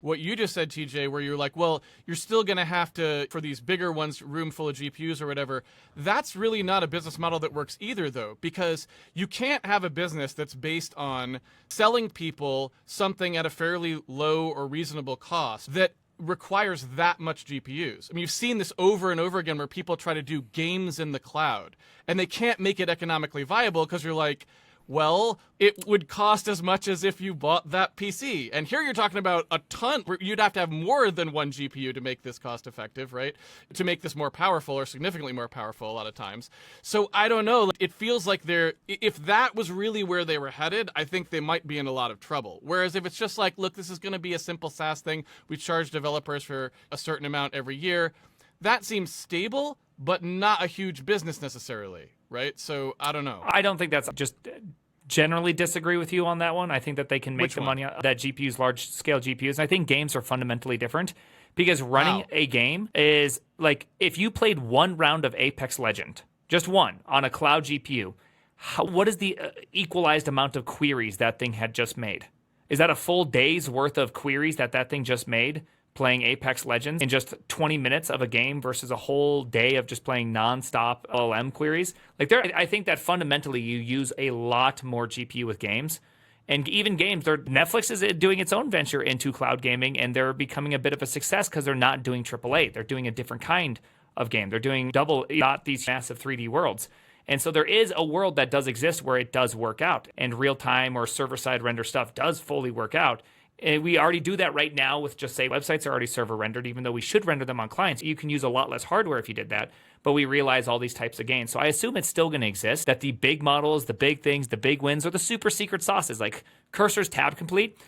what you just said, TJ, where you're like, well, you're still going to have to, for these bigger ones, room full of GPUs or whatever, that's really not a business model that works either, though, because you can't have a business that's based on selling people something at a fairly low or reasonable cost that requires that much GPUs. I mean, you've seen this over and over again where people try to do games in the cloud, and they can't make it economically viable because you're like, well, it would cost as much as if you bought that PC. And here you're talking about a ton. You'd have to have more than one GPU to make this cost effective, right? To make this more powerful or significantly more powerful a lot of times. So I don't know. It feels like if that was really where they were headed, I think they might be in a lot of trouble. Whereas if it's just like, look, this is going to be a simple SaaS thing. We charge developers for a certain amount every year. That seems stable, but not a huge business necessarily, right? So I don't know. I don't think that's just generally disagree with you on that one. I think that they can make the money on that GPUs, large scale GPUs. And I think games are fundamentally different because running a game is like if you played one round of Apex Legend, just one on a cloud GPU, what is the equalized amount of queries that thing had just made? Is that a full day's worth of queries that thing just made? Playing Apex Legends in just 20 minutes of a game versus a whole day of just playing nonstop LLM queries. I think that fundamentally you use a lot more GPU with games. And even games, Netflix is doing its own venture into cloud gaming, and they're becoming a bit of a success because they're not doing AAA. They're doing a different kind of game. They're doing not these massive 3D worlds. And so there is a world that does exist where it does work out, and real-time or server-side render stuff does fully work out. And we already do that right now with just say websites are already server rendered, even though we should render them on clients. You can use a lot less hardware if you did that, but we realize all these types of gains. So I assume it's still going to exist, that the big models, the big things, the big wins are the super secret sauces like Cursor's Tab Complete.